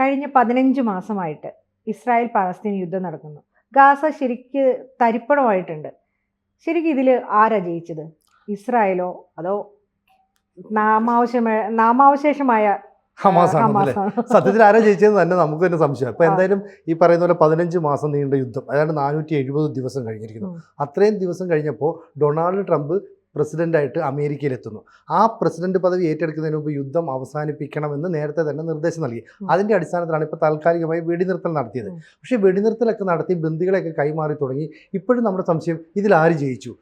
കഴിഞ്ഞ 15 മാസമായിട്ട് Israel Palestine യുദ്ധം നടക്കുന്നു. ഗാസ ശരിക്ക് തരിപ്പണമായിട്ടുണ്ട്. ശരിക്കും ഇതിൽ ആരാ ജയിച്ചത്? ഇസ്രായേലോ അതോ നാമാവശേഷമായ ഹമാസാണ്? സത്യത്തിൽ ആരാ ജയിച്ചതെന്ന് തന്നെ നമുക്ക് തന്നെ സംശയം. ഇപ്പൊ എന്തായാലും ഈ പറയുന്ന പോലെ 15 മാസം നീണ്ട യുദ്ധം, അതായത് 470 ദിവസം കഴിഞ്ഞിരിക്കുന്നു. അത്രയും ദിവസം കഴിഞ്ഞപ്പോൾ ഡൊണാൾഡ് ട്രംപ് പ്രസിഡന്റായിട്ട് അമേരിക്കയിലെത്തുന്നു. ആ പ്രസിഡന്റ് പദവി ഏറ്റെടുക്കുന്നതിന് മുമ്പ് യുദ്ധം അവസാനിപ്പിക്കണമെന്ന് നേരത്തെ തന്നെ നിർദ്ദേശം നൽകി. അതിൻ്റെ അടിസ്ഥാനത്തിലാണ് ഇപ്പോൾ താൽക്കാലികമായി വെടിനിർത്തൽ നടത്തിയത്. പക്ഷേ വെടിനിർത്തലൊക്കെ നടത്തി ബന്ദികളെയൊക്കെ കൈമാറി തുടങ്ങി. ഇപ്പോഴും നമ്മുടെ സംശയം, ഇതിൽ ആര് ജയിച്ചു?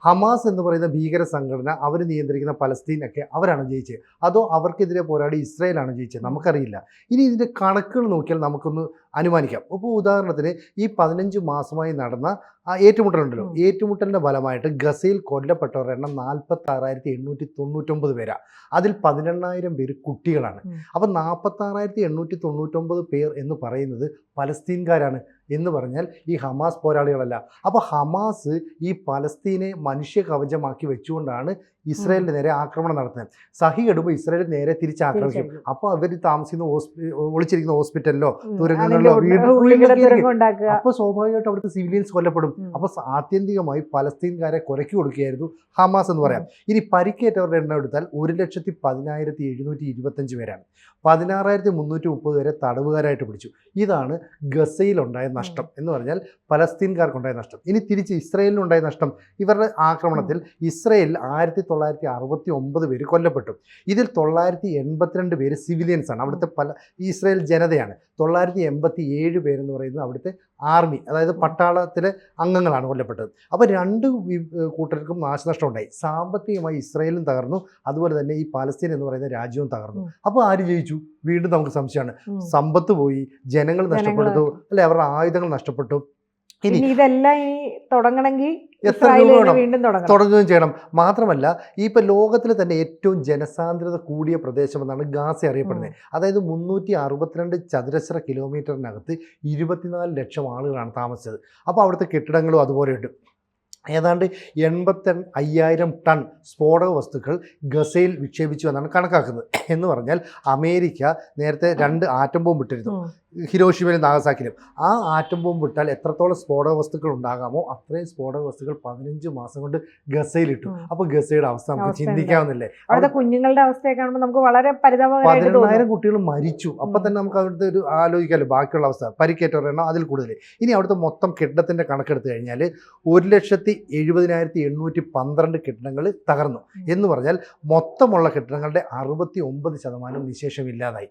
ഹമാസ് എന്ന് പറയുന്ന ഭീകര സംഘടന, അവർ നിയന്ത്രിക്കുന്ന പലസ്തീനൊക്കെ അവരാണ് ജയിച്ചത്, അതോ അവർക്കെതിരെ പോരാടി ഇസ്രായേലാണ് ജയിച്ചത്? നമുക്കറിയില്ല. ഇനി ഇതിൻ്റെ കണക്കുകൾ നോക്കിയാൽ നമുക്കൊന്ന് അനുമാനിക്കാം. ഇപ്പോൾ ഉദാഹരണത്തിന് ഈ 15 മാസമായി നടന്ന ആ ഏറ്റുമുട്ടലുണ്ടല്ലോ, ഏറ്റുമുട്ടലിൻ്റെ ഫലമായിട്ട് ഗസയിൽ കൊല്ലപ്പെട്ടവരുടെ എണ്ണം 46,899 പേരാണ്. അതിൽ 18,000 പേര് കുട്ടികളാണ്. അപ്പം 46,899 പേർ എന്ന് പറയുന്നത് പലസ്തീൻകാരാണ്. എന്ന് പറഞ്ഞാൽ ഈ ഹമാസ് പോരാളികളല്ല. അപ്പോൾ ഹമാസ് ഈ പലസ്തീനെ മനുഷ്യ കവചമാക്കി വെച്ചുകൊണ്ടാണ് ഇസ്രായേലിന് നേരെ ആക്രമണം നടത്തുന്നത്. സഹി കെടുമ്പോൾ ഇസ്രായേൽ നേരെ തിരിച്ചാക്രമിക്കും. അപ്പോൾ അവർ താമസിക്കുന്ന ഒളിച്ചിരിക്കുന്ന ഹോസ്പിറ്റലിലോ തുരങ്കങ്ങളിലോ അപ്പോൾ സ്വാഭാവികമായിട്ട് അവിടുത്തെ സിവിലിയൻസ് കൊല്ലപ്പെടും. അപ്പോൾ ആത്യന്തികമായി പലസ്തീൻകാരെ കുരക്കി കൊടുക്കുകയായിരുന്നു ഹമാസ് എന്ന് പറയാം. ഇനി പരിക്കേറ്റവരുടെ എണ്ണം എടുത്താൽ 1,10,725 പേരാണ്. 16,330 പേരെ തടവുകാരായിട്ട് പിടിച്ചു. ഇതാണ് ഗസയിലുണ്ടായ നഷ്ടം എന്ന് പറഞ്ഞാൽ പലസ്തീൻകാർക്കുണ്ടായ നഷ്ടം. ഇനി തിരിച്ച് ഇസ്രായേലിനുണ്ടായ നഷ്ടം, ഇവരുടെ ആക്രമണത്തിൽ ഇസ്രായേലിൽ 1969 പേര് കൊല്ലപ്പെട്ടു. ഇതിൽ 982 പേര് സിവിലിയൻസ് ആണ്, അവിടുത്തെ ഇസ്രായേൽ ജനതയാണ്. 987 പേരെന്ന് പറയുന്നത് അവിടുത്തെ ആർമി, അതായത് പട്ടാളത്തിലെ അംഗങ്ങളാണ് കൊല്ലപ്പെട്ടത്. അപ്പോൾ രണ്ട് കൂട്ടർക്കും നാശനഷ്ടം ഉണ്ടായി. സാമ്പത്തികമായി ഇസ്രായേലും തകർന്നു, അതുപോലെ തന്നെ ഈ പലസ്തീൻ എന്ന് പറയുന്ന രാജ്യവും തകർന്നു. അപ്പോൾ ആര് ജയിച്ചു? വീണ്ടും നമുക്ക് സംശയമാണ്. സമ്പത്ത് പോയി, ജനങ്ങൾ നഷ്ടപ്പെട്ടു, അല്ലെ, അവരുടെ ആയുധങ്ങൾ നഷ്ടപ്പെട്ടു. ഇനി ഇതെല്ലാം തുടങ്ങണമെങ്കിൽ എത്ര രൂപ വേണം? തുടങ്ങുകയും ചെയ്യണം. മാത്രമല്ല ഇപ്പം ലോകത്തിൽ തന്നെ ഏറ്റവും ജനസാന്ദ്രത കൂടിയ പ്രദേശം എന്നാണ് ഗാസ അറിയപ്പെടുന്നത്. അതായത് 362 ചതുരശ്ര കിലോമീറ്ററിനകത്ത് 24 ലക്ഷം ആളുകളാണ് താമസിച്ചത്. അപ്പോൾ അവിടുത്തെ കെട്ടിടങ്ങളും അതുപോലെയുണ്ട്. ഏതാണ്ട് 85,000 ടൺ സ്ഫോടക വസ്തുക്കൾ ഗസയിൽ വിക്ഷേപിച്ചു എന്നാണ് കണക്കാക്കുന്നത്. എന്ന് പറഞ്ഞാൽ അമേരിക്ക നേരത്തെ 2 ആറ്റം ബോംബ് ഇട്ടിരുന്നു, ഹിരോഷിമയിലും നാഗസാക്കിയിലും. ആ ആറ്റം ബോംബ് ഇട്ടാൽ എത്രത്തോളം സ്ഫോടക വസ്തുക്കൾ ഉണ്ടാകാമോ അത്രയും സ്ഫോടക വസ്തുക്കൾ 15 മാസം കൊണ്ട് ഗസയിലിട്ടു. അപ്പോൾ ഗസയുടെ അവസ്ഥ നമുക്ക് ചിന്തിക്കാവുന്നില്ലേ? അവിടുത്തെ കുഞ്ഞുങ്ങളുടെ അവസ്ഥയെ കാണുമ്പോൾ നമുക്ക് വളരെ പരിതാപകരമായിട്ട് തോന്നും. 18,000 കുട്ടികൾ മരിച്ചു. അപ്പം തന്നെ നമുക്ക് അവിടുത്തെ ഒരു ആലോചിക്കാമല്ലോ ബാക്കിയുള്ള അവസ്ഥ. പരിക്കേറ്റവരുടെ എണ്ണം അതിൽ കൂടുതൽ. ഇനി അവിടുത്തെ മൊത്തം കെട്ടിടത്തിൻ്റെ കണക്കെടുത്ത് കഴിഞ്ഞാൽ 1,70,812 കെട്ടിടങ്ങൾ തകർന്നു. എന്ന് പറഞ്ഞാൽ മൊത്തമുള്ള കെട്ടിടങ്ങളുടെ 69% നിശേഷമില്ലാതായി.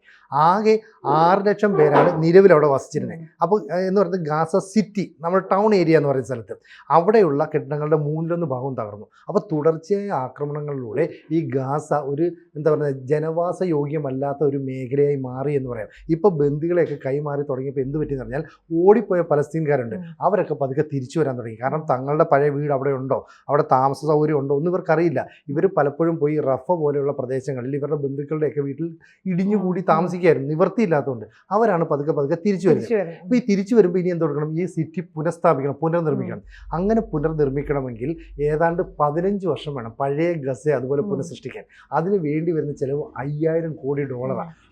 ആകെ 6 ലക്ഷം പേരാണ് നിലവിൽ അവിടെ വസിച്ചിരുന്നത്. അപ്പോൾ എന്ന് പറയുന്നത് ഗാസ സിറ്റി, നമ്മുടെ ടൗൺ ഏരിയ എന്ന് പറയുന്ന സ്ഥലത്ത് അവിടെയുള്ള കെട്ടിടങ്ങളുടെ 3/1 ഭാഗവും തകർന്നു. അപ്പോൾ തുടർച്ചയായ ആക്രമണങ്ങളിലൂടെ ഈ ഗാസ ഒരു എന്താ പറയുക ജനവാസ യോഗ്യമല്ലാത്ത ഒരു മേഖലയായി മാറി എന്ന് പറയാം. ഇപ്പോൾ ബന്ദികളെയൊക്കെ കൈമാറി തുടങ്ങിയപ്പോൾ എന്ത് പറ്റിയെന്ന് പറഞ്ഞാൽ ഓടിപ്പോയ പലസ്തീൻകാരുണ്ട്, അവരൊക്കെ പതുക്കെ തിരിച്ചു വരാൻ തുടങ്ങി. കാരണം തങ്ങളുടെ പഴയ വീട് അവിടെ ഉണ്ടോ, അവിടെ താമസ സൗകര്യം ഉണ്ടോ ഒന്നും ഇവർക്കറിയില്ല. ഇവർ പലപ്പോഴും പോയി റഫ പോലെയുള്ള പ്രദേശങ്ങളിൽ ഇവരുടെ ബന്ധുക്കളുടെയൊക്കെ വീട്ടിൽ ഇടിഞ്ഞുകൂടി താമസിക്കുകയായിരുന്നു. നിവർത്തിയില്ലാത്തതുകൊണ്ട് അവരാണ് പതുക്കെ തിരിച്ചു വരുന്നത്. അപ്പോൾ ഈ തിരിച്ചു വരുമ്പോൾ ഇനി എന്ത് കൊടുക്കണം? ഈ സിറ്റി പുനഃസ്ഥാപിക്കണം, പുനർനിർമ്മിക്കണം. അങ്ങനെ പുനർനിർമ്മിക്കണമെങ്കിൽ ഏതാണ്ട് 15 വർഷം വേണം പഴയ ഗസയെ അതുപോലെ പുനഃസൃഷ്ടിക്കാൻ. അതിന് വേണ്ടി വരുന്ന ചിലവ് $5,000 കോടി.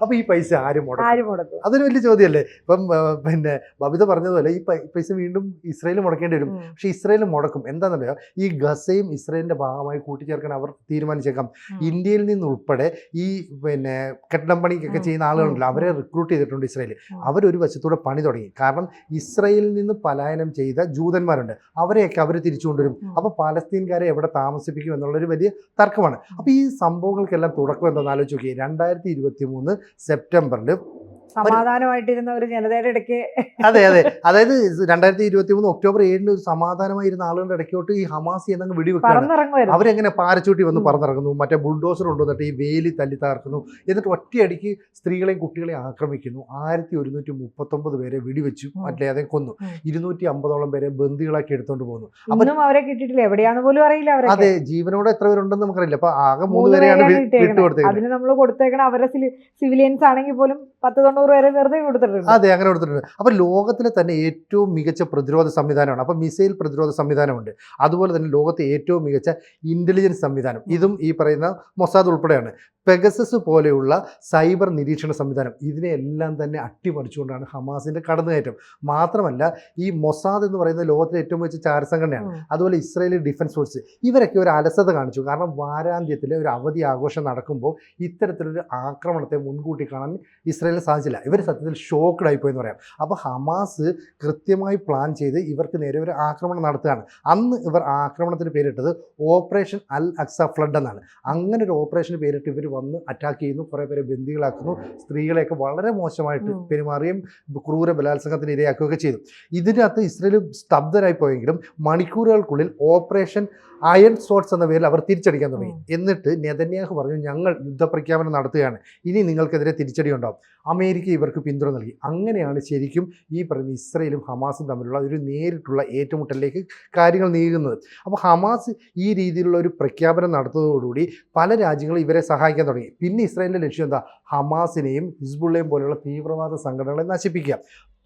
അപ്പോൾ ഈ പൈസ ആര് മുടക്കും? അതൊരു വലിയ ചോദ്യമല്ലേ? ഇപ്പം പിന്നെ ബബിത പറഞ്ഞതുപോലെ ഈ പൈസ വീണ്ടും ഇസ്രായേൽ മുടക്കേണ്ടി വരും. പക്ഷേ ഇസ്രായേൽ മുടക്കും. എന്താണെന്നറിയാം, ഈ ഗസയും ഇസ്രായേലിൻ്റെ ഭാഗമായി കൂട്ടിച്ചേർക്കാൻ അവർ തീരുമാനിച്ചേക്കാം. ഇന്ത്യയിൽ നിന്നുൾപ്പെടെ ഈ പിന്നെ കെട്ടിടം പണിക്കൊക്കെ ചെയ്യുന്ന ആളുകളുണ്ടല്ലോ, അവരെ റിക്രൂട്ട് ചെയ്തിട്ടുണ്ട് ഇസ്രായേൽ. അവരൊരു വശത്തൂടെ പണി തുടങ്ങി. കാരണം ഇസ്രായേലിൽ നിന്ന് പലായനം ചെയ്ത ജൂതന്മാരുണ്ട്, അവരെയൊക്കെ അവർ തിരിച്ചു കൊണ്ടുവരും. അപ്പോൾ പാലസ്തീൻകാരെ എവിടെ താമസിപ്പിക്കും എന്നുള്ളൊരു വലിയ തർക്കമാണ്. അപ്പോൾ ഈ സംഭവങ്ങൾക്കെല്ലാം തുടക്കം എന്താണെന്ന് ആലോചിച്ച് നോക്കി. 2023 സെപ്റ്റംബറിൽ സമാധാനമായിട്ടിരുന്ന ഒരു ജനതയുടെ ഇടയ്ക്ക്, അതെ അതായത് 2023 ഒക്ടോബർ 7 ഒരു സമാധാനമായിരുന്ന ആളുകളുടെ ഇടയ്ക്കോട്ട് ഈ ഹമാസ് എന്നങ്ങ് വെടിവെക്കാണ്. അവരെങ്ങനെ പാരച്ചൂട്ടി വന്ന് പറന്നിറങ്ങുന്നു, മറ്റേ ബുൾഡോസർ കൊണ്ടുവന്നിട്ട് ഈ വേലി തല്ലി തകർക്കുന്നു. എന്നിട്ട് ഒറ്റയടിക്ക് സ്ത്രീകളെയും കുട്ടികളെയും ആക്രമിക്കുന്നു. 1139 പേരെ വെടിവെച്ചു, മറ്റേ അതേ കൊന്നു. 250ഓളം പേരെ ബന്ദികളാക്കി എടുത്തുകൊണ്ട് പോകുന്നു. അപ്പം അവരെ കിട്ടിയിട്ടില്ല, എവിടെയാണെന്ന് പോലും അറിയില്ല. അതെ, ജീവനോടെ എത്ര പേരുണ്ടെന്ന് നമുക്കറിയില്ല. അപ്പൊ ആകെ 3 പേരെയാണ് വിട്ടുകൊടുത്തത്. അതിന് നമ്മൾ കൊടുത്തേക്കണം അവരുടെ സിവിലിയൻസ് ആണെങ്കിൽ പോലും 10-90 വരെ വെറുതെ കൊടുത്തിട്ടുണ്ട്. അതെ, അങ്ങനെ കൊടുത്തിട്ടുണ്ട്. അപ്പോൾ ലോകത്തിലെ തന്നെ ഏറ്റവും മികച്ച പ്രതിരോധ സംവിധാനമാണ്. അപ്പോൾ മിസൈൽ പ്രതിരോധ സംവിധാനമുണ്ട്. അതുപോലെ തന്നെ ലോകത്തെ ഏറ്റവും മികച്ച ഇൻ്റലിജൻസ് സംവിധാനം, ഇതും ഈ പറയുന്ന മൊസാദ് ഉൾപ്പെടെയാണ്. പെഗസസ് പോലെയുള്ള സൈബർ നിരീക്ഷണ സംവിധാനം ഇതിനെയെല്ലാം തന്നെ അട്ടിമറിച്ചുകൊണ്ടാണ് ഹമാസിൻ്റെ കടന്നുകയറ്റം. മാത്രമല്ല ഈ മൊസാദ് എന്ന് പറയുന്ന ലോകത്തിലെ ഏറ്റവും മികച്ച ചാരസംഘടനയാണ്. അതുപോലെ ഇസ്രായേലി ഡിഫൻസ് ഫോഴ്സ് ഇവരൊക്കെ ഒരു അലസത കാണിച്ചു. കാരണം വാരാന്ത്യത്തിൽ ഒരു അവധി ആഘോഷം നടക്കുമ്പോൾ ഇത്തരത്തിലൊരു ആക്രമണത്തെ മുൻകൂട്ടി കാണാൻ ഇസ്രായേലിന് സാധിച്ചില്ല. ഇവർ സത്യത്തിൽ ഷോക്ക്ഡ് ആയിപ്പോയെന്ന് പറയാം. അപ്പോൾ ഹമാസ് കൃത്യമായി പ്ലാൻ ചെയ്ത് ഇവർക്ക് നേരെ ഒരു ആക്രമണം നടത്തുകയാണ്. അന്ന് ഇവർ ആക്രമണത്തിന് പേരിട്ടത് ഓപ്പറേഷൻ അൽ അക്സ ഫ്ലഡ് എന്നാണ്. അങ്ങനെ ഒരു ഓപ്പറേഷന് പേരിട്ട് ഇവർ വന്ന് അറ്റാക്ക് ചെയ്യുന്നു, കുറേ പേരെ ബന്ദികളാക്കുന്നു, സ്ത്രീകളെയൊക്കെ വളരെ മോശമായിട്ട് പെരുമാറുകയും ക്രൂര ബലാത്സംഗത്തിന് ഇരയാക്കുകയൊക്കെ ചെയ്തു. ഇതിനകത്ത് ഇസ്രയേൽ സ്തബ്ധരായി പോയെങ്കിലും മണിക്കൂറുകൾക്കുള്ളിൽ ഓപ്പറേഷൻ അയൺ സോട്ട്സ് എന്ന പേരിൽ അവർ തിരിച്ചടിക്കാൻ തുടങ്ങി. എന്നിട്ട് നെതന്യാഹു പറഞ്ഞു, ഞങ്ങൾ യുദ്ധപ്രഖ്യാപനം നടത്തുകയാണ്, ഇനി നിങ്ങൾക്കെതിരെ തിരിച്ചടി ഉണ്ടാവും. അമേരിക്ക ഇവർക്ക് പിന്തുണ നൽകി. അങ്ങനെയാണ് ശരിക്കും ഈ പറയുന്ന ഇസ്രയേലും ഹമാസും തമ്മിലുള്ള ഒരു നേരിട്ടുള്ള ഏറ്റുമുട്ടലിലേക്ക് കാര്യങ്ങൾ നീങ്ങുന്നത്. അപ്പോൾ ഹമാസ് ഈ രീതിയിലുള്ള ഒരു പ്രഖ്യാപനം നടത്തുന്നതോടുകൂടി പല രാജ്യങ്ങളും ഇവരെ സഹായിക്കാൻ തുടങ്ങി. പിന്നെ ഇസ്രായേലിൻ്റെ ലക്ഷ്യം എന്താ? ഹമാസിനെയും ഹിസ്ബുള്ളയും പോലെയുള്ള തീവ്രവാദ സംഘടനകളെ നശിപ്പിക്കുക.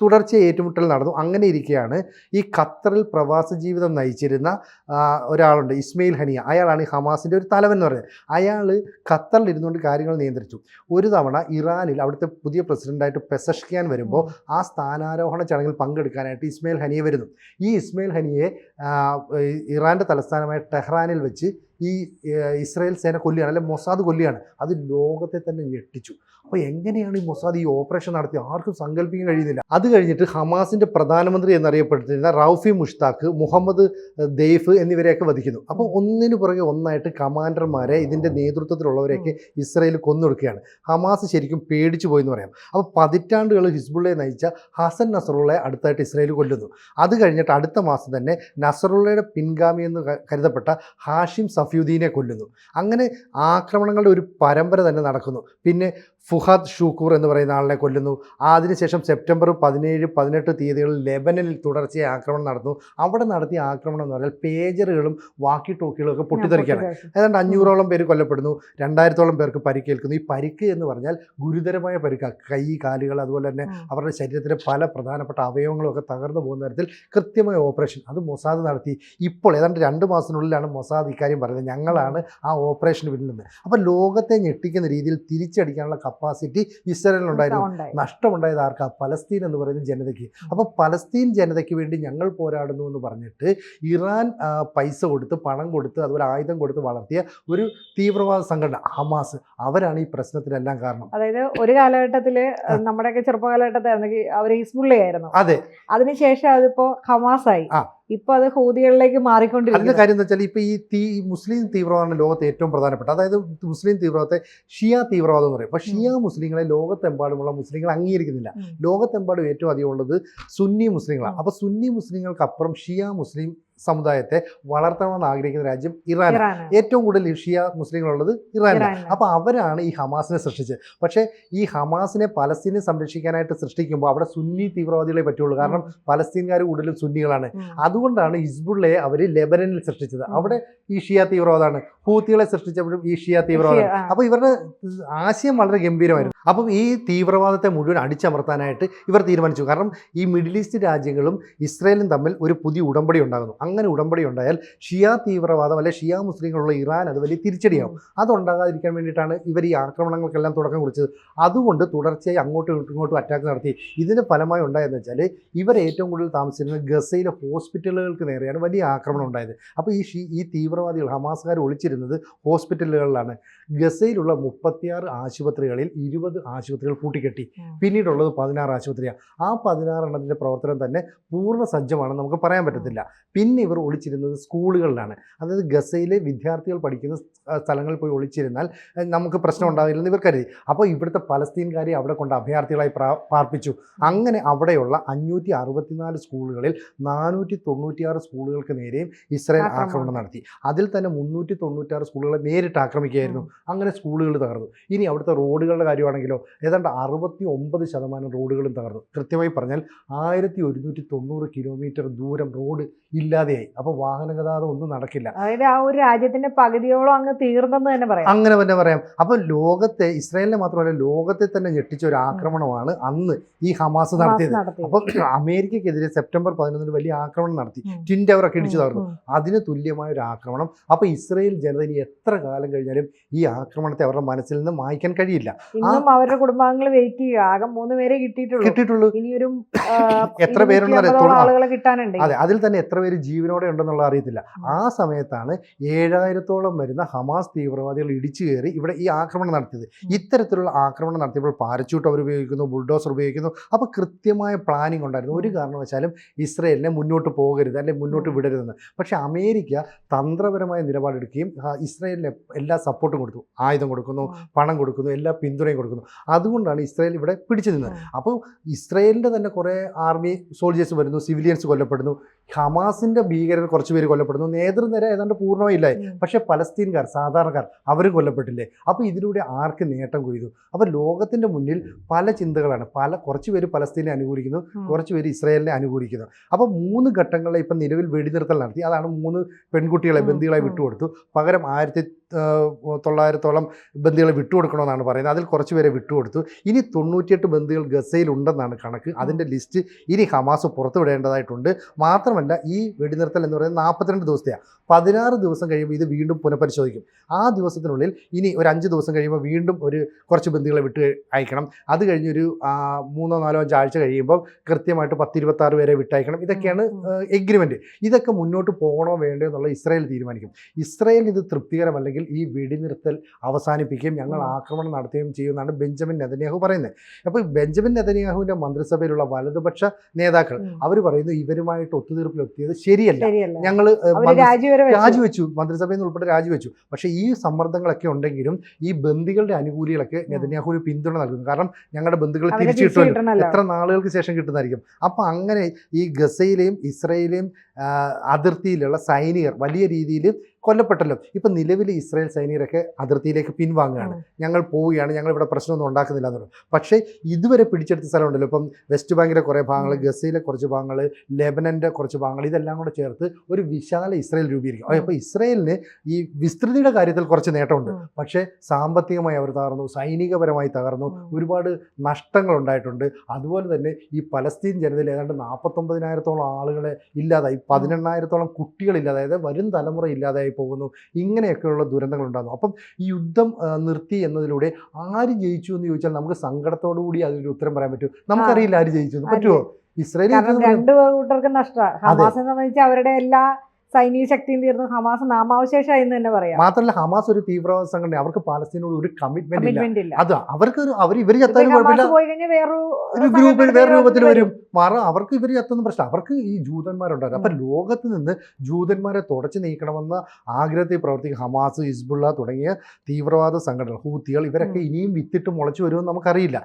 തുടർച്ചയായി ഏറ്റുമുട്ടൽ നടന്നു. അങ്ങനെ ഇരിക്കെയാണ് ഈ ഖത്തറിൽ പ്രവാസ ജീവിതം നയിച്ചിരുന്ന ഒരാളുണ്ട്, ഇസ്മയിൽ ഹനിയ. അയാളാണ് ഈ ഹമാസിൻ്റെ ഒരു തലവൻ എന്ന് പറയുന്നത്. അയാൾ ഖത്തറിൽ ഇരുന്നുകൊണ്ട് കാര്യങ്ങൾ നിയന്ത്രിച്ചു. ഒരു തവണ ഇറാനിൽ അവിടുത്തെ പുതിയ പ്രസിഡൻ്റായിട്ട് പെസഷ്കിയാൻ വരുമ്പോൾ ആ സ്ഥാനാരോഹണ ചടങ്ങിൽ പങ്കെടുക്കാനായിട്ട് ഇസ്മയിൽ ഹനിയ വരുന്നു. ഈ ഇസ്മയിൽ ഹനിയെ ഇറാൻ്റെ തലസ്ഥാനമായ ടെഹ്റാനിൽ വെച്ച് ഈ ഇസ്രായേൽ സേന കൊല്ലുകയാണ്, അല്ലെങ്കിൽ മൊസാദ് കൊല്ലുകയാണ്. അത് ലോകത്തെ തന്നെ ഞെട്ടിച്ചു. അപ്പോൾ എങ്ങനെയാണ് ഈ മൊസാദ് ഈ ഓപ്പറേഷൻ നടത്തി ആർക്കും സങ്കല്പിക്കാൻ കഴിയുന്നില്ല. അത് കഴിഞ്ഞിട്ട് ഹമാസിൻ്റെ പ്രധാനമന്ത്രി എന്നറിയപ്പെട്ടിരുന്ന റൌഫി മുഷ്താഖ്, മുഹമ്മദ് ദെയ്ഫ് എന്നിവരെയൊക്കെ വധിക്കുന്നു. അപ്പോൾ ഒന്നിനു പുറകെ ഒന്നായിട്ട് കമാൻഡർമാരെ, ഇതിൻ്റെ നേതൃത്വത്തിലുള്ളവരെയൊക്കെ ഇസ്രായേൽ കൊന്നൊടുക്കുകയാണ്. ഹമാസ് ശരിക്കും പേടിച്ചു പോയെന്ന് പറയാം. അപ്പോൾ പതിറ്റാണ്ടുകൾ ഹിസ്ബുള്ളയെ നയിച്ച ഹസൻ നസറുള്ളയെ അടുത്തായിട്ട് ഇസ്രായേൽ കൊല്ലുന്നു. അത് കഴിഞ്ഞിട്ട് അടുത്ത മാസം തന്നെ നസറുള്ളയുടെ പിൻഗാമി എന്ന് കരുതപ്പെട്ട ഹാഷിം സഫ്യൂദ്ദീനെ കൊല്ലുന്നു. അങ്ങനെ ആക്രമണങ്ങളുടെ ഒരു പരമ്പര തന്നെ നടക്കുന്നു. പിന്നെ ഫുഹാദ് ഷൂക്കൂർ എന്ന് പറയുന്ന ആളിനെ കൊല്ലുന്നു. അതിനുശേഷം സെപ്റ്റംബർ 17, 18 തീയതികളിൽ ലെബനനിൽ തുടർച്ചയായി ആക്രമണം നടന്നു. അവിടെ നടത്തിയ ആക്രമണം എന്ന് പറഞ്ഞാൽ പേജറുകളും വാക്കി ടോക്കികളും ഒക്കെ പൊട്ടിത്തെറിക്കുകയാണ്. ഏതാണ്ട് 500ഓളം പേര് കൊല്ലപ്പെടുന്നു, 2000ഓളം പേർക്ക് പരിക്കേൽക്കുന്നു. ഈ പരിക്ക് എന്ന് പറഞ്ഞാൽ ഗുരുതരമായ പരിക്ക്, കൈ, കാലുകൾ, അതുപോലെ തന്നെ അവരുടെ ശരീരത്തിലെ പല പ്രധാനപ്പെട്ട അവയവങ്ങളും ഒക്കെ തകർന്നു പോകുന്ന തരത്തിൽ കൃത്യമായ ഓപ്പറേഷൻ അത് മൊസാദ് നടത്തി. ഇപ്പോൾ ഏതാണ്ട് 2 മാസത്തിനുള്ളിലാണ് മൊസാദ് ഇക്കാര്യം പറയുന്നത്, ഞങ്ങളാണ് ആ ഓപ്പറേഷന് പിന്നിൽ നിന്ന്. അപ്പോൾ ലോകത്തെ ഞെട്ടിക്കുന്ന രീതിയിൽ തിരിച്ചടിക്കാനുള്ള കപ്പാസിറ്റി ഇസ്രായേലിനുണ്ടായിരുന്നു. നഷ്ടമുണ്ടായത് ആർക്കാ? പലസ്തീൻ എന്ന് പറയുന്ന ജനതയ്ക്ക്. അപ്പോൾ പലസ്തീൻ ജനതയ്ക്ക് വേണ്ടി ഞങ്ങൾ പോരാടുന്നു എന്ന് പറഞ്ഞിട്ട് ഇറാൻ പൈസ കൊടുത്ത്, പണം കൊടുത്ത്, അതുപോലെ ആയുധം കൊടുത്ത് വളർത്തിയ ഒരു തീവ്രവാദ സംഘടന ഹമാസ്, അവരാണ് ഈ പ്രശ്നത്തിനെല്ലാം കാരണം. അതായത് ഒരു കാലഘട്ടത്തിൽ നമ്മുടെയൊക്കെ ചെറുപ്പകാലഘട്ടത്തിൽ അവർ ഹിസ്ബുള്ളയായിരുന്നു. അതെ, അതിനുശേഷം അതിപ്പോ ഹമാസായി. ഇപ്പൊ അത് ഹൂതികളിലേക്ക് മാറിക്കൊണ്ടിരിക്കുന്നു. അതിന്റെ കാര്യം എന്ന് വെച്ചാൽ ഇപ്പൊ ഈ മുസ്ലിം തീവ്രവാദമാണ് ലോകത്തെ ഏറ്റവും പ്രധാനപ്പെട്ട. അതായത് മുസ്ലിം തീവ്രവാദത്തെ ഷിയ തീവ്രവാദം എന്ന് പറയും. അപ്പോൾ ഷിയ മുസ്ലിങ്ങളെ ലോകത്തെമ്പാടുമുള്ള മുസ്ലിങ്ങൾ അംഗീകരിക്കുന്നില്ല. ലോകത്തെമ്പാടും ഏറ്റവും അധികം ഉള്ളത് സുന്നി മുസ്ലിങ്ങളാണ്. അപ്പോൾ സുന്നി മുസ്ലിങ്ങൾക്കപ്പുറം ഷിയ മുസ്ലിം സമുദായത്തെ വളർത്തണമെന്ന് ആഗ്രഹിക്കുന്ന രാജ്യം ഇറാനാണ്. ഏറ്റവും കൂടുതൽ ഷിയ മുസ്ലിങ്ങളുള്ളത് ഇറാനാണ്. അപ്പോൾ അവരാണ് ഈ ഹമാസിനെ സൃഷ്ടിച്ചത്. പക്ഷേ ഈ ഹമാസിനെ പലസ്തീനെ സംരക്ഷിക്കാനായിട്ട് സൃഷ്ടിക്കുമ്പോൾ അവിടെ സുന്നി തീവ്രവാദികളെ പറ്റുള്ളൂ. കാരണം പലസ്തീൻകാർ കൂടുതലും സുന്നികളാണ്. അതുകൊണ്ടാണ് ഹിസ്ബുള്ളയെ അവർ ലെബനനിൽ സൃഷ്ടിച്ചത്. അവിടെ ഈ ഷിയ തീവ്രവാദമാണ്. ഹൂത്തികളെ സൃഷ്ടിച്ചപ്പോഴും ഈ ഷിയ തീവ്രവാദം. അപ്പോൾ ഇവരുടെ ആശയം വളരെ ഗംഭീരമായിരുന്നു. അപ്പം ഈ തീവ്രവാദത്തെ മുഴുവൻ അടിച്ചമർത്താനായിട്ട് ഇവർ തീരുമാനിച്ചു. കാരണം ഈ മിഡിൽ ഈസ്റ്റ് രാജ്യങ്ങളും ഇസ്രായേലും തമ്മിൽ ഒരു പുതിയ ഉടമ്പടി ഉണ്ടാകുന്നു. അങ്ങനെ ഉടമ്പടി ഉണ്ടായാൽ ഷിയ തീവ്രവാദം അല്ലെ ഷിയ മുസ്ലിങ്ങളുള്ള ഇറാൻ അത് വലിയ തിരിച്ചടിയാവും. അതുണ്ടാകാതിരിക്കാൻ വേണ്ടിയിട്ടാണ് ഇവർ ഈ ആക്രമണങ്ങൾക്കെല്ലാം തുടക്കം കുറിച്ചത്. അതുകൊണ്ട് തുടർച്ചയായി അങ്ങോട്ടും ഇങ്ങോട്ടും അറ്റാക്ക് നടത്തി. ഇതിന് ഫലമായി ഉണ്ടായതെന്ന് വെച്ചാൽ ഇവർ ഏറ്റവും കൂടുതൽ താമസിച്ചിരുന്നത് ഗസയിലെ ഹോസ്പിറ്റലുകൾക്ക് നേരെയാണ് വലിയ ആക്രമണം ഉണ്ടായത്. അപ്പോൾ ഈ തീവ്രവാദികൾ ഹമാസുകാർ ഒളിച്ചിരുന്നത് ഹോസ്പിറ്റലുകളിലാണ്. ഗസയിലുള്ള 36 ആശുപത്രികളിൽ 20 ആശുപത്രികൾ പൂട്ടിക്കെട്ടി. പിന്നീടുള്ളത് 16 ആശുപത്രിയാണ്. ആ 16 എണ്ണത്തിൻ്റെ പ്രവർത്തനം തന്നെ പൂർണ്ണ സജ്ജമാണെന്ന് നമുക്ക് പറയാൻ പറ്റത്തില്ല. പിന്നെ ഇവർ ഒളിച്ചിരുന്നത് സ്കൂളുകളിലാണ്. അതായത് ഗസയിലെ വിദ്യാർത്ഥികൾ പഠിക്കുന്ന സ്ഥലങ്ങളിൽ പോയി ഒളിച്ചിരുന്നാൽ നമുക്ക് പ്രശ്നം ഉണ്ടാവില്ലെന്ന് ഇവർ കരുതി. അപ്പോൾ ഇവിടുത്തെ പലസ്തീൻകാരെ അവിടെ കൊണ്ട് അഭയാർത്ഥികളായി പാർപ്പിച്ചു. അങ്ങനെ അവിടെയുള്ള 564 സ്കൂളുകളിൽ 496 സ്കൂളുകൾക്ക് നേരെയും ഇസ്രായേൽ ആക്രമണം നടത്തി. അതിൽ തന്നെ 396 സ്കൂളുകളെ നേരിട്ട് ആക്രമിക്കുകയായിരുന്നു. അങ്ങനെ സ്കൂളുകൾ തകർന്നു. ഇനി അവിടുത്തെ റോഡുകളുടെ കാര്യമാണെങ്കിലോ ഏതാണ്ട് 69% റോഡുകളും തകർന്നു. കൃത്യമായി പറഞ്ഞാൽ 1190 കിലോമീറ്റർ ദൂരം റോഡ് ഇല്ലാതെ ഇല്ലാതെയായി. അപ്പോൾ വാഹന ഗതാഗതം ഒന്നും നടക്കില്ല. അതായത് ആ ഒരു രാജ്യത്തിന്റെ പകുതിയോളം അങ്ങ് തീർന്നെന്ന് തന്നെ പറയാം. അങ്ങനെ തന്നെ പറയാം. അപ്പോൾ ലോകത്തെ, ഇസ്രായേലിനെ മാത്രമല്ല ലോകത്തെ തന്നെ ഞെട്ടിച്ച ഒരു ആക്രമണമാണ് അന്ന് ഈ ഹമാസ് നടത്തിയത്. അപ്പോൾ അമേരിക്കക്കെതിരെ സെപ്റ്റംബർ 11 വലിയ ആക്രമണം നടത്തി, ട്വിൻ ടവറൊക്കെ ഇടിച്ചു തകർന്നു. അതിന് തുല്യമായ ഒരു ആക്രമണം. അപ്പോൾ ഇസ്രായേൽ ജനത ഇനി എത്ര കാലം കഴിഞ്ഞാലും ഈ ആക്രമണത്തെ അവരുടെ മനസ്സിൽ നിന്ന് മായ്ക്കാൻ കഴിയില്ല. ഇന്നും അവരുടെ കുടുംബാംഗങ്ങൾ വെയിറ്റ് ചെയ്യുക. ആകെ 3 പേരെ കിട്ടിയിട്ടുള്ളൂ. ഇനിയൊരു എത്ര പേരുണ്ടെന്ന് ആളുകളെ കിട്ടാനുണ്ട്. അതെ, അതിൽ തന്നെ എത്ര പേര് ജീവനോടെ ഉണ്ടെന്നുള്ള അറിയത്തില്ല. ആ സമയത്താണ് 7000-ഓളം വരുന്ന ഹമാസ് തീവ്രവാദികൾ ഇടിച്ചു കയറി ഇവിടെ ഈ ആക്രമണം നടത്തിയത്. ഇത്തരത്തിലുള്ള ആക്രമണം നടത്തിയപ്പോൾ പാരച്യൂട്ട് അവർ ഉപയോഗിക്കുന്നു, ബുൾഡോസർ ഉപയോഗിക്കുന്നു. അപ്പോൾ കൃത്യമായ പ്ലാനിങ് ഉണ്ടായിരുന്നു. ഒരു കാരണവശാലും ഇസ്രായേലിനെ മുന്നോട്ട് പോകരുത് അല്ലെങ്കിൽ മുന്നോട്ട് വിടരുതെന്ന്. പക്ഷേ അമേരിക്ക തന്ത്രപരമായ നിലപാടെടുക്കുകയും ഇസ്രായേലിന് എല്ലാ സപ്പോർട്ടും കൊടുത്തു, ആയുധം കൊടുക്കുന്നു, പണം കൊടുക്കുന്നു, എല്ലാ പിന്തുണയും കൊടുക്കുന്നു. അതുകൊണ്ടാണ് ഇസ്രായേൽ ഇവിടെ പിടിച്ചു നിന്നത്. അപ്പോൾ ഇസ്രായേലിൻ്റെ തന്നെ കുറേ ആർമി സോൾജേഴ്സ് വരുന്നു, സിവിലിയൻസ് കൊല്ലപ്പെടുന്നു, ഹമാസിൻ്റെ ഭീകരർ കുറച്ച് പേര് കൊല്ലപ്പെടുന്നു, നേതൃനിര ഏതാണ്ട് പൂർണ്ണമായില്ലായി. പക്ഷേ പലസ്തീൻകാർ, സാധാരണക്കാർ അവർ കൊല്ലപ്പെട്ടില്ലേ? അപ്പോൾ ഇതിലൂടെ ആർക്ക് നേട്ടം കൊയ്തു? അപ്പോൾ ലോകത്തിൻ്റെ മുന്നിൽ പല ചിന്തകളാണ്. കുറച്ച് പേര് പലസ്തീനെ അനുകൂലിക്കുന്നു, കുറച്ച് പേര് ഇസ്രായേലിനെ അനുകൂലിക്കുന്നു. അപ്പോൾ 3 ഘട്ടങ്ങളിൽ ഇപ്പം നിലവിൽ വെടിനിർത്തൽ നടത്തി. അതാണ് 3 പെൺകുട്ടികളെ ബന്ദികളായി വിട്ടുകൊടുത്തു. പകരം 1900-ഓളം ബന്ദികളെ വിട്ടുകൊടുക്കണമെന്നാണ് പറയുന്നത്. അതിൽ കുറച്ച് പേരെ വിട്ടുകൊടുത്തു. ഇനി 98 ബന്ദികൾ ഗസയിലുണ്ടെന്നാണ് കണക്ക്. അതിൻ്റെ ലിസ്റ്റ് ഇനി ഹമാസ് പുറത്തുവിടേണ്ടതായിട്ടുണ്ട്. മാത്രമല്ല ഈ വെടിനിർത്തൽ എന്ന് പറയുന്നത് 42 ദിവസത്തെയാണ്. 16 ദിവസം കഴിയുമ്പോൾ ഇത് വീണ്ടും പുനഃപരിശോധിക്കും. ആ ദിവസത്തിനുള്ളിൽ ഇനി ഒരു 5 ദിവസം കഴിയുമ്പോൾ വീണ്ടും കുറച്ച് ബന്ദികളെ വിട്ട് അയക്കണം. അത് കഴിഞ്ഞൊരു 3, 4, 5 ആഴ്ച കഴിയുമ്പോൾ കൃത്യമായിട്ട് 10-26 പേരെ വിട്ടയക്കണം. ഇതൊക്കെയാണ് എഗ്രിമെൻറ്റ്. ഇതൊക്കെ മുന്നോട്ട് പോകണോ വേണ്ടോ എന്നുള്ള ഇസ്രായേൽ തീരുമാനിക്കും. ഇസ്രായേൽ ഇത് തൃപ്തികരമല്ലെങ്കിൽ ഈ വെടിനിർത്തൽ അവസാനിപ്പിക്കുകയും ഞങ്ങൾ ആക്രമണം നടത്തുകയും ചെയ്യുമെന്നാണ് ബെഞ്ചമിൻ നെതന്യാഹു പറയുന്നത്. അപ്പോൾ ബെഞ്ചമിൻ നെതന്യാഹുവിൻ്റെ മന്ത്രിസഭയിലുള്ള വലതുപക്ഷ നേതാക്കൾ അവർ പറയുന്നു ഇവരുമായിട്ട് ഒത്തുതീർപ്പിലെത്തിയത് ശരിയല്ല, ഞങ്ങൾ രാജിവെച്ചു, മന്ത്രിസഭയിൽ നിന്ന് ഉൾപ്പെടെ രാജിവെച്ചു. പക്ഷേ ഈ സമ്മർദ്ദങ്ങളൊക്കെ ഉണ്ടെങ്കിലും ഈ ബന്ദികളുടെ അനുകൂലികളൊക്കെ നെതന്യാഹുവിന് പിന്തുണ നൽകുന്നു. കാരണം ഞങ്ങളുടെ ബന്ധുക്കൾ തിരിച്ചു കിട്ടുമല്ലോ, എത്ര നാളുകൾക്ക് ശേഷം കിട്ടുന്നതായിരിക്കും. അപ്പോൾ അങ്ങനെ ഈ ഗസയിലെയും ഇസ്രായേലിലെയും അതിർത്തിയിലുള്ള സൈനികർ വലിയ രീതിയിൽ കൊല്ലപ്പെട്ടല്ലോ. ഇപ്പം നിലവിൽ ഇസ്രായേൽ സൈനികരൊക്കെ അതിർത്തിയിലേക്ക് പിൻവാങ്ങുകയാണ്. ഞങ്ങൾ പോവുകയാണ്, ഞങ്ങളിവിടെ പ്രശ്നമൊന്നും ഉണ്ടാക്കുന്നില്ല എന്നുള്ളത്. പക്ഷേ ഇതുവരെ പിടിച്ചെടുത്ത സ്ഥലമുണ്ടല്ലോ, ഇപ്പം വെസ്റ്റ് ബാങ്കിലെ കുറേ ഭാഗങ്ങൾ, ഗസയിലെ കുറച്ച് ഭാഗങ്ങൾ, ലെബനൻ്റെ കുറച്ച് ഭാഗങ്ങൾ, ഇതെല്ലാം കൂടെ ചേർത്ത് ഒരു വിശാല ഇസ്രായേൽ രൂപീകരിക്കും. അപ്പോൾ ഇസ്രായേലിന് ഈ വിസ്തൃതിയുടെ കാര്യത്തിൽ കുറച്ച് നേട്ടമുണ്ട്. പക്ഷേ സാമ്പത്തികമായി അവർ തകർന്നു, സൈനികപരമായി തകർന്നു, ഒരുപാട് നഷ്ടങ്ങൾ ഉണ്ടായിട്ടുണ്ട്. അതുപോലെ തന്നെ ഈ പലസ്തീൻ ജനതയിൽ ഏതാണ്ട് 49,000-ഓളം ആളുകളെ ഇല്ലാതായി, 18,000-ഓളം കുട്ടികളില്ലാതായത്, വരും തലമുറ ഇല്ലാതായി പോകുന്നു. ഇങ്ങനെയൊക്കെയുള്ള ദുരന്തങ്ങൾ ഉണ്ടാകുന്നു. അപ്പം ഈ യുദ്ധം നിർത്തി എന്നതിലൂടെ ആര് ജയിച്ചു എന്ന് ചോദിച്ചാൽ നമുക്ക് സങ്കടത്തോടു കൂടി അതിനൊരു ഉത്തരം പറയാൻ പറ്റും. നമുക്കറിയില്ല ആര് ജയിച്ചു എന്ന്. പറ്റുമോ? ഇസ്രായേൽ 2 കൂട്ടർക്കും നഷ്ടമാണ്. ഹമാസിനെ സംബന്ധിച്ച് അവരുടെ എല്ലാ സൈനിക ശക്തിയും തീർന്നു, ഹമാസ് നാമാവശേഷമായി എന്ന് തന്നെ പറയാം. മാത്രമല്ല ഹമാസ് ഒരു തീവ്രവാദ സംഘടന, അവർക്ക് പാലസ്തീനോട് ഒരു കമ്മിറ്റ്മെന്റ് ഇല്ല. അത് അവർക്ക് ഇവർ ചത്താലും കുഴപ്പമില്ല, വേറെ രൂപത്തിൽ വരും. അവർക്ക് ഇവർ ചത്തൊന്നും പ്രശ്നം, അവർക്ക് ഈ ജൂതന്മാരുണ്ടായിരുന്നു. അപ്പം ലോകത്ത് നിന്ന് ജൂതന്മാരെ തുടച്ചു നീക്കണമെന്ന ആഗ്രഹത്തിൽ പ്രവർത്തിക്കുന്ന ഹമാസ്, ഹിസ്ബുള്ള തുടങ്ങിയ തീവ്രവാദ സംഘടനകൾ, ഹൂത്തികൾ, ഇവരൊക്കെ ഇനിയും വിത്തിട്ട് മുളച്ചു വരുമെന്ന് നമുക്കറിയില്ല,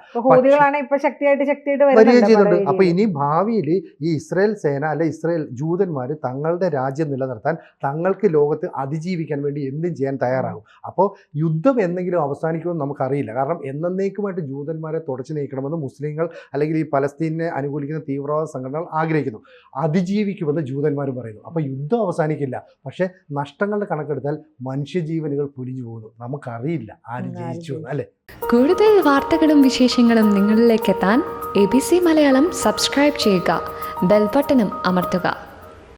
വരികയും ചെയ്തിട്ടുണ്ട്. അപ്പോൾ ഇനി ഭാവിയിൽ ഈ ഇസ്രായേൽ സേന അല്ലെ ഇസ്രായേൽ ജൂതന്മാർ തങ്ങളുടെ രാജ്യം നിലനിർത്താൻ, തങ്ങൾക്ക് ലോകത്ത് അതിജീവിക്കാൻ വേണ്ടി എന്തും ചെയ്യാൻ തയ്യാറാകും. അപ്പോൾ യുദ്ധം എന്തെങ്കിലും അവസാനിക്കുമെന്ന് നമുക്കറിയില്ല. കാരണം എന്നേക്കുമായിട്ട് ജൂതന്മാരെ തുടച്ചു നീക്കണമെന്ന് മുസ്ലിങ്ങൾ അല്ലെങ്കിൽ ഈ പലസ്തീനെ അനുകൂലിക്കുന്ന തീവ്രവാദ സംഘടനകൾ ആഗ്രഹിക്കുന്നു. അതിജീവിക്കുമെന്ന് ജൂതന്മാരും പറയുന്നു. അപ്പോൾ യുദ്ധം അവസാനിക്കില്ല. പക്ഷേ നഷ്ടങ്ങളുടെ കണക്കെടുത്താൽ മനുഷ്യജീവനുകൾ പൊലിഞ്ഞു പോകുന്നു. നമുക്കറിയില്ല ആര് ജയിച്ചു എന്ന്, അല്ലേ? കൂടുതൽ വാർത്തകളും വിശേഷങ്ങളും നിങ്ങളിലേക്ക് എത്താൻ ABC മലയാളം സബ്സ്ക്രൈബ് ചെയ്യുക, ബെൽ ബട്ടണും അമർത്തുക.